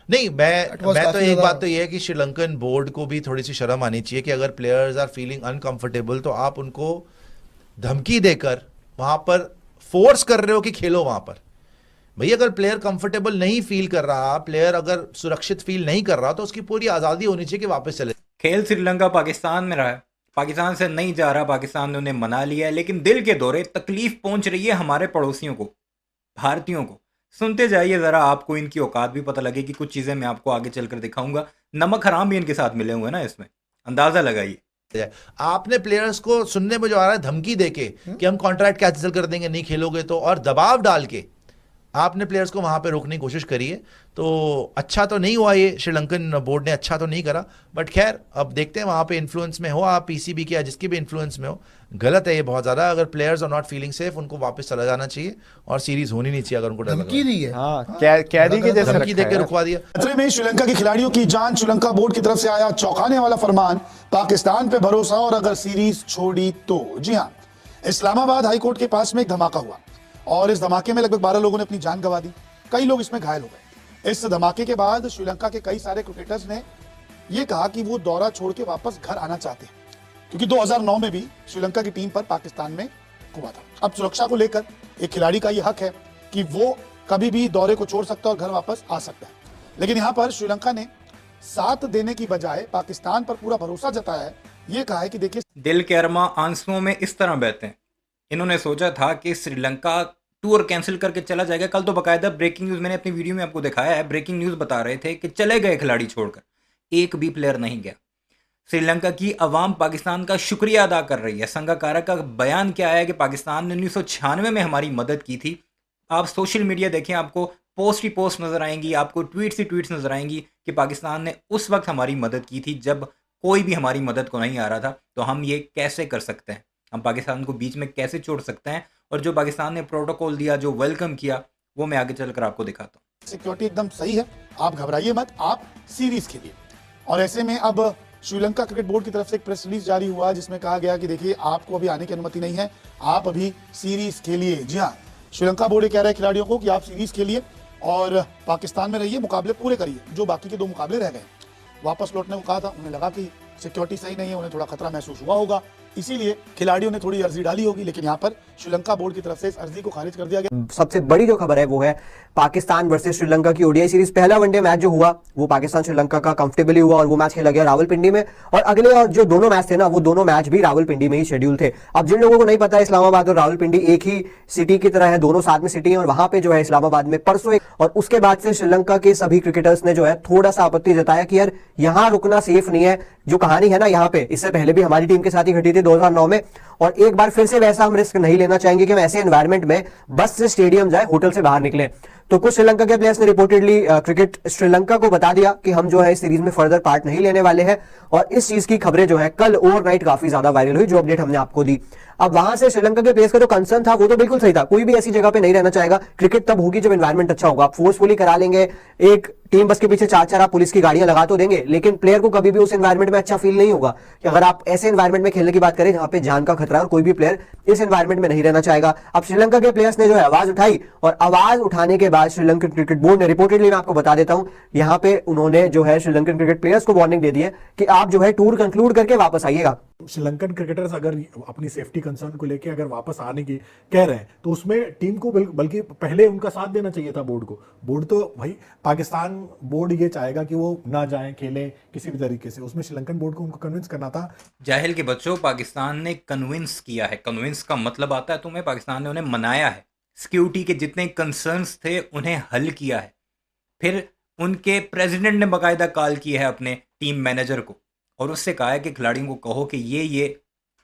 नहीं, that was मैं तो काफी एक ज्यादा। बात तो ये है कि श्रीलंकन बोर्ड को भी थोड़ी सी शर्म आनी चाहिए कि अगर प्लेयर्स आर फीलिंग अनकंफर्टेबल तो आप उनको धमकी देकर वहां पर फोर्स कर रहे हो कि खेलो वहां पर। भैया अगर प्लेयर कंफर्टेबल नहीं फील कर रहा, प्लेयर अगर सुरक्षित फील नहीं कर रहा, तो उसकी पूरी आजादी होनी चाहिए कि वापस चले। खेल श्रीलंका पाकिस्तान में रहा है, पाकिस्तान से नहीं जा रहा, पाकिस्तान ने उन्हें मना लिया है, लेकिन दिल के दौरे तकलीफ पहुंच रही है हमारे पड़ोसियों को, भारतीयों को। सुनते जाइए ज़रा, आपको इनकी औकात भी पता लगेगी। कुछ चीज़ें मैं आपको आगे चलकर दिखाऊंगा। नमक हराम भी इनके साथ मिले हुए हैं ना इसमें, अंदाज़ा लगाइए। जाए। आपने प्लेयर्स को सुनने में जो आ रहा है धमकी देके कि हम कॉन्ट्रैक्ट कैंसिल कर देंगे नहीं खेलोगे तो, और दबाव डाल के आपने प्लेयर्स को वहां पे रोकने की कोशिश करी है। तो अच्छा तो नहीं हुआ, ये श्रीलंकन बोर्ड ने अच्छा तो नहीं करा। बट खैर अब देखते हैं, वहां पे इन्फ्लुएंस में हो आप पीसीबी के या जिसके भी इन्फ्लुएंस में हो, गलत है ये बहुत ज्यादा। अगर players are not feeling safe, उनको वापस चला जाना चाहिए और सीरीज होनी नहीं चाहिए अगर उनको डर लग धमकी रहा दी है। हाँ, हाँ, कैदी के गलत जैसे है। धमकी रखा देके है। रुकवा दिया। खतरे में श्रीलंका के खिलाड़ियों की जान, श्रीलंका बोर्ड की तरफ से आया चौंकाने वाला फरमान, पाकिस्तान पे भरोसा और अगर सीरीज छोड़ी तो। जी हां, इस्लामाबाद हाईकोर्ट के पास में एक धमाका हुआ और इस धमाके में लगभग 12 लोगों ने अपनी जान गंवा दी, कई लोग इसमें घायल हो गए। इस धमाके के बाद श्रीलंका के कई सारे क्रिकेटर्स ने यह कहा कि वो दौरा छोड़ के वापस घर आना चाहते हैं, क्योंकि 2009 में भी श्रीलंका की टीम पर पाकिस्तान में हुआ था। अब सुरक्षा को लेकर एक खिलाड़ी का यह हक है कि वो कभी भी दौरे को छोड़ सकता है और घर वापस आ सकता है। लेकिन यहां पर श्रीलंका ने साथ देने की बजाय पाकिस्तान पर पूरा भरोसा जताया है। ये कहा है कि देखिए, दिल के अरमा आंसुओं में इस तरह बहते हैं। इन्होंने सोचा था कि श्रीलंका टूर कैंसिल करके चला जाएगा। कल तो बाकायदा ब्रेकिंग न्यूज़ मैंने अपनी वीडियो में आपको दिखाया है, ब्रेकिंग न्यूज़ बता रहे थे कि चले गए खिलाड़ी छोड़कर, एक भी प्लेयर नहीं गया। श्रीलंका की अवाम पाकिस्तान का शुक्रिया अदा कर रही है। संगाकारा का बयान क्या है कि पाकिस्तान ने 1996 में हमारी मदद की थी। आप सोशल मीडिया देखें, आपको पोस्ट ही पोस्ट नज़र आएंगी, आपको ट्वीट्स ही ट्वीट्स नज़र आएंगी कि पाकिस्तान ने उस वक्त हमारी मदद की थी जब कोई भी हमारी मदद को नहीं आ रहा था। तो हम ये कैसे कर सकते हैं, हम पाकिस्तान को बीच में कैसे छोड़ सकते हैं, और जो पाकिस्तान ने प्रोटोकॉल दिया, जो वेलकम किया, वो मैं आगे चलकर आपको दिखाता हूँ। सिक्योरिटी एकदम सही है, आप घबराइए मत, आप सीरीज खेलिए। और ऐसे में अब श्रीलंका क्रिकेट बोर्ड की तरफ से एक प्रेस रिलीज जारी हुआ जिसमें कहा गया कि देखिए, आपको अभी आने की अनुमति नहीं है, आप अभी सीरीज खेलिए। जी हाँ, श्रीलंका बोर्ड ये कह रहा है खिलाड़ियों को कि आप सीरीज खेलिए और पाकिस्तान में रहिए, मुकाबले पूरे करिए। जो बाकी के 2 मुकाबले रह गए वापस लौटने को कहा था, उन्हें लगा कि सिक्योरिटी सही नहीं है, उन्हें थोड़ा खतरा महसूस हुआ होगा, इसीलिए खिलाड़ियों ने थोड़ी अर्जी डाली होगी। लेकिन यहाँ पर श्रीलंका बोर्ड की तरफ से इस अर्जी को खारिज कर दिया गया। सबसे बड़ी जो खबर है वो है पाकिस्तान वर्सेस श्रीलंका की ओडीआई सीरीज। पहला वनडे मैच जो हुआ वो पाकिस्तान श्रीलंका का कंफर्टेबली हुआ और वो मैच खेला गया रावलपिंडी में, और अगले और जो दोनों मैच थे ना, वो दोनों मैच भी रावलपिंडी में ही शेड्यूल थे। अब जिन लोगों को नहीं पता, इस्लामाबाद और रावलपिंडी एक ही सिटी की तरह है, दोनों साथ में सिटी है, और वहां पे जो है इस्लामाबाद में परसों और उसके बाद से श्रीलंका के सभी क्रिकेटर्स ने जो है थोड़ा सा आपत्ति जताया कि यार यहाँ रुकना सेफ नहीं है। जो कहानी है ना यहाँ पे, इससे पहले भी हमारी टीम के साथ ही घटी थी 2009 में, और एक बार फिर से वैसा हम रिस्क नहीं लेना चाहेंगे कि हम ऐसे एनवायरनमेंट में बस से स्टेडियम जाए, होटल से बाहर निकले। तो कुछ श्रीलंका के प्लेयर्स ने रिपोर्टेडली क्रिकेट श्रीलंका को बता दिया कि हम जो है इस सीरीज में फर्दर पार्ट नहीं लेने वाले हैं, और इस चीज की खबरें जो है कल ओवरनाइट काफी ज्यादा वायरल हुई, जो अपडेट हमने आपको दी। अब वहां से श्रीलंका के प्लेयर्स का जो कंसर्न था वो तो बिल्कुल सही था, कोई भी ऐसी जगह पे नहीं रहना चाहेगा। क्रिकेट तब होगी जब एनवायरमेंट अच्छा होगा। आप फोर्सफुली करा लेंगे, एक टीम बस के पीछे 4-4 आप पुलिस की गाड़ियां लगा तो देंगे, लेकिन प्लेयर को कभी भी उस एनवायरमेंट में अच्छा फील नहीं होगा। कि अगर आप ऐसे एनवायरमेंट में खेलने की बात करें जहां पे जान का खतरा है, और कोई भी प्लेयर इस एनवायरमेंट में नहीं रहना चाहेगा। अब श्रीलंका के प्लेयर्स ने जो है आवाज उठाई, और आवाज उठाने के बाद श्रीलंकन क्रिकेट बोर्ड ने रिपोर्टेडली, मैं आपको बता देता हूं, यहां पे उन्होंने जो है श्रीलंकन क्रिकेट प्लेयर्स को वार्निंग दे दी है कि आप जो है टूर कंक्लूड करके वापस आइएगा। श्रीलंकन क्रिकेटर्स अगर अपनी सेफ्टी कंसर्न को लेकर अगर वापस आने की कह रहे हैं तो उसमें टीम को बल्कि पहले उनका साथ देना चाहिए था बोर्ड को। बोर्ड तो भाई, पाकिस्तान बोर्ड ये चाहेगा कि वो ना जाएं, खेलें किसी भी तरीके से, उसमें श्रीलंकन बोर्ड को उनको कन्विंस करना था। जाहिल के बच्चों, पाकिस्तान ने कन्विंस किया है। कन्विंस का मतलब आता है तुम्हें, पाकिस्तान ने उन्हें मनाया है। सिक्योरिटी के जितने कंसर्न्स थे उन्हें हल किया है। फिर उनके प्रेसिडेंट ने बाकायदा कॉल किया है अपने टीम मैनेजर को, और उससे कहा है कि खिलाड़ियों को कहो कि ये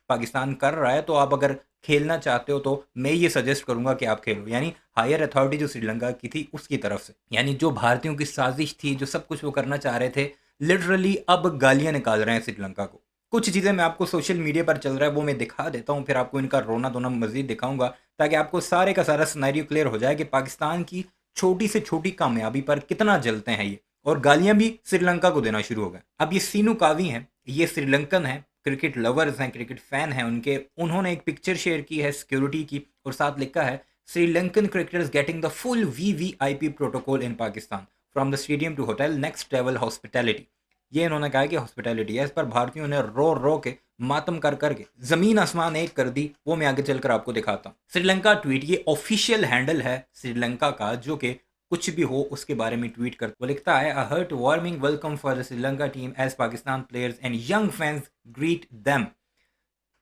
पाकिस्तान कर रहा है, तो आप अगर खेलना चाहते हो तो मैं ये सजेस्ट करूंगा कि आप खेलो। यानी हायर अथॉरिटी जो श्रीलंका की थी उसकी तरफ से, यानी जो भारतीयों की साजिश थी, जो सब कुछ वो करना चाह रहे थे, लिटरली अब गालियां निकाल रहे हैं श्रीलंका को। कुछ चीज़ें मैं आपको सोशल मीडिया पर चल रहा है वो मैं दिखा देता हूँ, फिर आपको इनका रोना धोना मजीद दिखाऊंगा, ताकि आपको सारे का सारा सिनेरियो क्लियर हो जाए कि पाकिस्तान की छोटी से छोटी कामयाबी पर कितना जलते हैं ये, और गालियां भी श्रीलंका को देना शुरू हो गए। अब ये सीनू कावी हैं, ये श्रीलंकन हैं, क्रिकेट लवर्स हैं, क्रिकेट फैन हैं उनके। उन्होंने एक पिक्चर शेयर की है सिक्योरिटी की, और साथ लिखा है Sri Lankan cricketers getting the full VVIP protocol in Pakistan from the stadium to hotel, next level hospitality. ये इन्होंने कहा कि हॉस्पिटैलिटी है, इस पर भारतीयों ने रो रो के मातम कर करके ज़मीन आसमान एक कर दी। वो मैं आगे चलकर आपको दिखाता हूँ। श्रीलंका ट्वीट, ये ऑफिशियल हैंडल है श्रीलंका का, जो कि कुछ भी हो उसके बारे में ट्वीट कर, वो लिखता है, a heart warming welcome for the Sri Lanka team as Pakistan players and young fans greet them.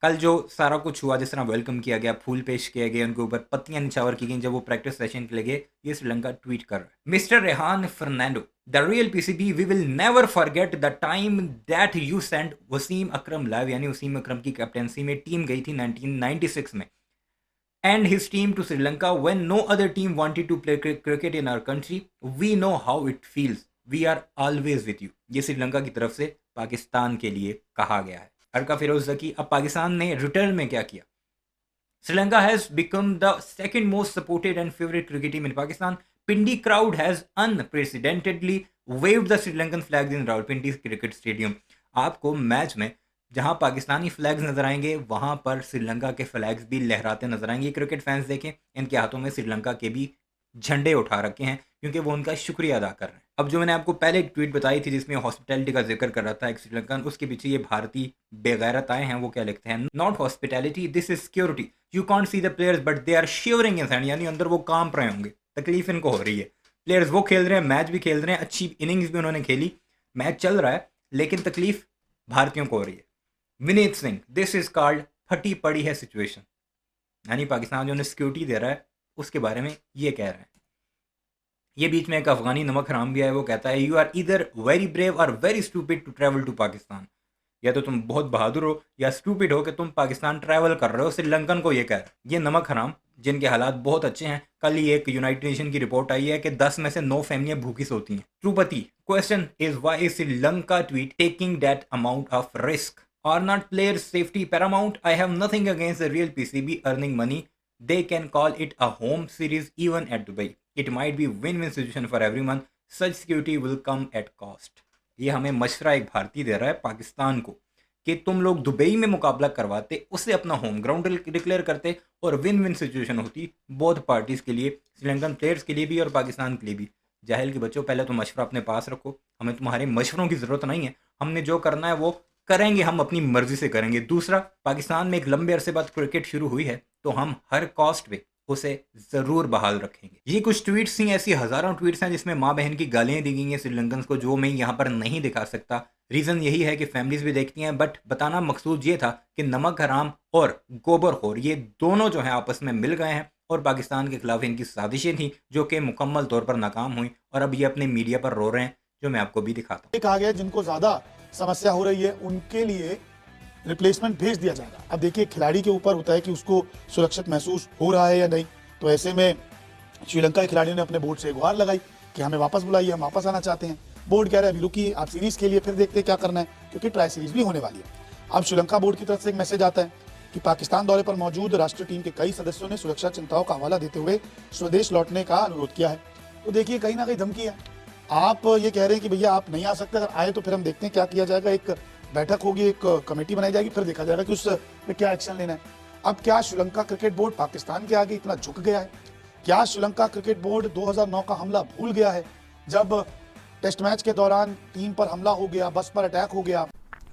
कल जो सारा कुछ हुआ, जिस तरह वेलकम किया गया, फूल पेश किए गए, उनके ऊपर पत्तियां निछावर की गई जब वो प्रैक्टिस सेशन के लिए गए, ये श्रीलंका ट्वीट कर रहा है। Mister Rehan Fernando, the real PCB, we will never forget the time that you sent Wasim Akram live, यानी वसीम अकरम की कैप्टेंसी में टीम गई थी 1996 में, and his team to Sri Lanka when no other team wanted to play cricket in our country. We know how it feels. We are always with you. ये श्रीलंका की तरफ से पाकिस्तान के लिए कहा गया है। अर्का फिरोज जकी, अब पाकिस्तान ने रिटर्न में क्या किया? Sri Lanka has become the second most supported and favorite cricket team in Pakistan. Pindi crowd has unprecedentedly waved the Sri Lankan flags in Rawalpindi cricket stadium. आपको मैच में जहां पाकिस्तानी फ्लैग्स नजर आएंगे वहां पर श्रीलंका के फ्लैग्स भी लहराते नजर आएंगे। क्रिकेट फैंस देखें, इनके हाथों में श्रीलंका के भी झंडे उठा रखे हैं क्योंकि वो उनका शुक्रिया अदा कर रहे हैं। अब जो मैंने आपको पहले एक ट्वीट बताई थी जिसमें हॉस्पिटैलिटी का जिक्र कर रहा था एक श्रीलंकन, उसके पीछे ये भारतीय बेगैरत आए हैं। वो क्या लिखते हैं, not hospitality, this is security, you can't see the players but they are shivering inside, यानी अंदर वो कांप रहे होंगे, तकलीफ इनको हो रही है। प्लेयर्स वो खेल रहे हैं, मैच भी खेल रहे हैं, अच्छी इनिंग्स भी उन्होंने खेली, मैच चल रहा है, लेकिन तकलीफ भारतीयों को हो रही है। Vineet Singh, this is called फटी पड़ी है सिचुएशन, यानी पाकिस्तान जो उन्हें सिक्योरिटी दे रहा है उसके बारे में ये कह रहे हैं। ये बीच में एक अफगानी नमक हराम भी है, वो कहता है, you are either very brave और very stupid to travel to Pakistan, या तो तुम बहुत बहादुर हो या स्टूपिड हो कि तुम पाकिस्तान ट्रैवल कर रहे हो। श्रीलंकन को ये कह रहा है। ये नमक हराम जिनके हालात बहुत अच्छे हैं, कल ही एक यूनाइटेड नेशन की रिपोर्ट आई है कि 10 में से 9 फैमिलियां भूखी सोती हैं। ट्रूपति, question is why is Sri Lanka tweet taking that amount of risk? Are not players' safety paramount? I have nothing against the real PCB earning money. They can call it a home series even at Dubai. It might be win-win situation for everyone. Such security will come at cost. ये हमें मशवरा एक भारतीय दे रहा है पाकिस्तान को कि तुम लोग दुबई में मुकाबला करवाते, उसे अपना होम ग्राउंड डिक्लेयर करते और विन विन सिचुएशन होती बोथ पार्टीज के लिए, श्रीलंकन प्लेयर्स के लिए भी और पाकिस्तान के लिए भी। जाहिल के बच्चों, पहले तो मशवरा अपने पास रखो, हमें तुम्हारे मशवरों की ज़रूरत नहीं है, हमने जो करना है वो करेंगे, हम अपनी मर्जी से करेंगे। दूसरा, पाकिस्तान में एक लंबे अरसे बाद क्रिकेट शुरू हुई है तो हम हर कॉस्ट पे उसे ज़रूर बहाल रखेंगे। ये कुछ ट्वीट्स थी, ऐसी हज़ारों ट्वीट्स हैं जिसमें माँ बहन की गालियाँ दी गई हैं श्रीलंकन्स को, जो मैं यहाँ पर नहीं दिखा सकता। रीज़न यही है कि फैमिलीज भी देखती हैं, बट बताना मकसूद ये था कि नमक हराम और गोबरखोर ये दोनों जो हैं आपस में मिल गए हैं और पाकिस्तान के खिलाफ इनकी साजिशें थी जो कि मुकम्मल तौर पर नाकाम हुई और अब ये अपने मीडिया पर रो रहे हैं, जो मैं आपको भी दिखाता हूँ। कहा गया जिनको ज्यादा समस्या हो रही है उनके लिए रिप्लेसमेंट भेज दिया जाएगा। अब देखिए, खिलाड़ी के ऊपर होता है कि उसको सुरक्षित महसूस हो रहा है या नहीं। तो ऐसे में श्रीलंका के खिलाड़ियों ने अपने बोर्ड से गुहार लगाई कि हमें वापस बुलाइए, हम वापस आना चाहते हैं। बोर्ड कह रहा है अभी रुकिए, आप सीरीज के लिए फिर देखते हैं क्या करना है, क्योंकि ट्राई सीरीज भी होने वाली है। अब श्रीलंका बोर्ड की तरफ से एक मैसेज आता है कि पाकिस्तान दौरे पर मौजूद राष्ट्रीय टीम के कई सदस्यों ने सुरक्षा चिंताओं का हवाला देते हुए स्वदेश लौटने का अनुरोध किया है। तो देखिए, कहीं ना कहीं धमकी है। आप ये कह रहे हैं कि भैया आप नहीं आ सकते, अगर आए तो फिर हम देखते हैं क्या किया जाएगा। एक बैठक होगी, एक कमेटी बनाई जाएगी, फिर देखा जाएगा कि उस पे क्या एक्शन लेना है। अब क्या श्रीलंका क्रिकेट बोर्ड पाकिस्तान के आगे इतना झुक गया है? क्या श्रीलंका क्रिकेट बोर्ड 2009 का हमला भूल गया है, जब टेस्ट मैच के दौरान टीम पर हमला हो गया, बस पर अटैक हो गया?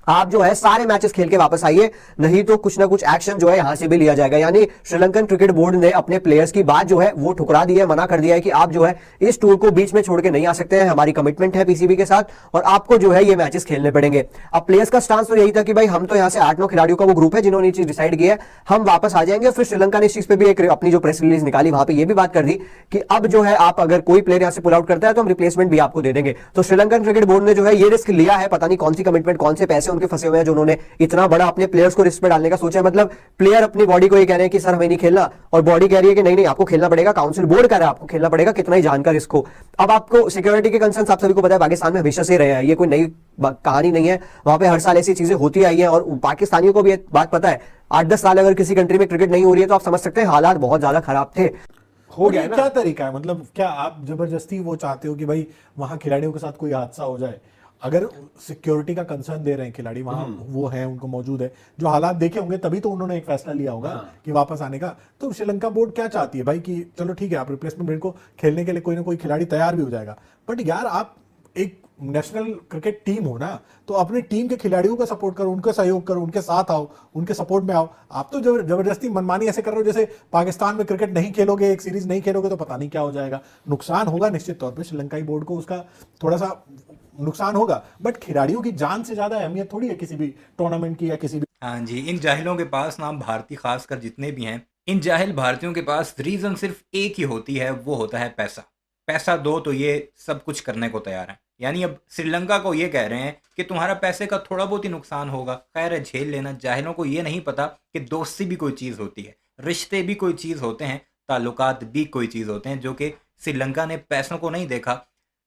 आप जो है सारे मैचेस खेल के वापस आइए, नहीं तो कुछ ना कुछ एक्शन जो है यहां से भी लिया जाएगा। यानी श्रीलंकन क्रिकेट बोर्ड ने अपने प्लेयर्स की बात जो है वो ठुकरा दी है, मना कर दिया है कि आप जो है इस टूर को बीच में छोड़ के नहीं आ सकते हैं, हमारी कमिटमेंट है पीसीबी के साथ और आपको जो है ये मैचेस खेलने पड़ेंगे। अब प्लेयर्स का स्टांस तो यही था कि भाई हम तो यहाँ से 8-9 खिलाड़ियों का वो ग्रुप है जिन्होंने ये चीज डिसाइड किया है, हम वापस आ जाएंगे। फिर श्रीलंका ने इस चीज पे भी एक अपनी जो प्रेस रिलीज निकाली, वहां पर ये भी बात कर दी कि अब जो है आप अगर कोई प्लेयर यहाँ से पुल आउट करता है तो हम रिप्लेसमेंट भी आपको दे देंगे। तो श्रीलंकन क्रिकेट बोर्ड ने जो है ये रिस्क लिया है, पता नहीं कौन सी कमिटमेंट, कौन से पैसे उनके फंसे हुए हैं जो उन्होंने इतना बड़ा अपने प्लेयर्स को रिस्क पे डालने का सोचा है। मतलब प्लेयर अपनी बॉडी को ये कह रहे हैं कि सर हमें नहीं खेलना, और बॉडी कह रही है कि नहीं नहीं आपको खेलना पड़ेगा, काउंसिल बोर्ड कह रहा है आपको खेलना पड़ेगा, कितना ही जानकर इसको। अब आपको सिक्योरिटी के कंसर्न आप सभी को पता है पाकिस्तान में हमेशा से रहे हैं, ये कोई नई कहानी नहीं है, वहां पे हर साल ऐसी चीजें होती आई है और पाकिस्तानियों को भी बात पता है। 8-10 साल अगर किसी कंट्री में क्रिकेट नहीं हो रही है तो आप समझ सकते हैं हालात बहुत ज्यादा खराब थे। हो गया क्या तरीका है? मतलब क्या आप जबरदस्ती वो चाहते हो कि भाई वहां खिलाड़ियों के साथ कोई हादसा हो जाए? अगर सिक्योरिटी का कंसर्न दे रहे हैं खिलाड़ी वहां, वो है, उनको मौजूद है, जो हालात देखे होंगे तभी तो उन्होंने एक फैसला लिया होगा कि वापस आने का। तो श्रीलंका बोर्ड क्या चाहती है भाई कि चलो ठीक है, आप रिप्लेसमेंट को खेलने के लिए कोई ना कोई खिलाड़ी तैयार भी हो जाएगा, बट यार आप एक नेशनल क्रिकेट टीम हो ना, तो अपनी टीम के खिलाड़ियों का सपोर्ट करो, उनका सहयोग करो, उनके साथ आओ, उनके सपोर्ट में आओ। आप तो जबरदस्ती मनमानी ऐसे कर रहे हो जैसे पाकिस्तान में क्रिकेट नहीं खेलोगे, एक सीरीज नहीं खेलोगे तो पता नहीं क्या हो जाएगा। नुकसान होगा निश्चित तौर पे, श्रीलंकाई बोर्ड को उसका थोड़ा सा नुकसान होगा, बट खिलाड़ियों की जान से ज्यादा अहमियत थोड़ी है किसी भी टूर्नामेंट की या किसी भी। हाँ जी, इन जाहिलों के पास ना, भारतीय खासकर जितने भी हैं, इन जाहिल भारतीयों के पास रीज़न सिर्फ एक ही होती है, वो होता है पैसा। पैसा दो तो ये सब कुछ करने को तैयार हैं। यानी अब श्रीलंका को ये कह रहे हैं कि तुम्हारा पैसे का थोड़ा बहुत ही नुकसान होगा, खैर है, झेल लेना। जाहिलों को ये नहीं पता कि दोस्ती भी कोई चीज़ होती है, रिश्ते भी कोई चीज़ होते हैं, ताल्लुकात भी कोई चीज़ होते हैं, जो कि श्रीलंका ने पैसों को नहीं देखा,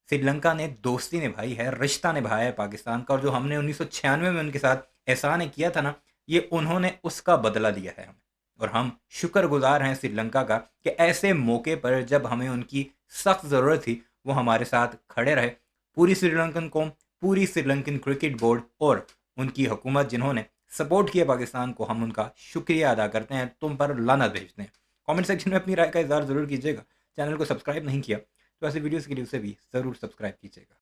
श्रीलंका ने दोस्ती निभाई है, रिश्ता निभाया है पाकिस्तान का। और जो हमने 1996 में उनके साथ एहसान किया था ना, ये उन्होंने उसका बदला लिया है हमें। और हम शुक्रगुजार हैं श्रीलंका का कि ऐसे मौके पर जब हमें उनकी सख्त ज़रूरत थी, वो हमारे साथ खड़े रहे। पूरी श्रीलंकन कौम, पूरी श्रीलंकन क्रिकेट बोर्ड और उनकी हुकूमत जिन्होंने सपोर्ट किया पाकिस्तान को, हम उनका शुक्रिया अदा करते हैं, तुम पर लानत भेजते हैं। कमेंट सेक्शन में अपनी राय का इज़हार ज़रूर कीजिएगा। चैनल को सब्सक्राइब नहीं किया तो ऐसे वीडियोस के लिए उसे भी ज़रूर सब्सक्राइब कीजिएगा।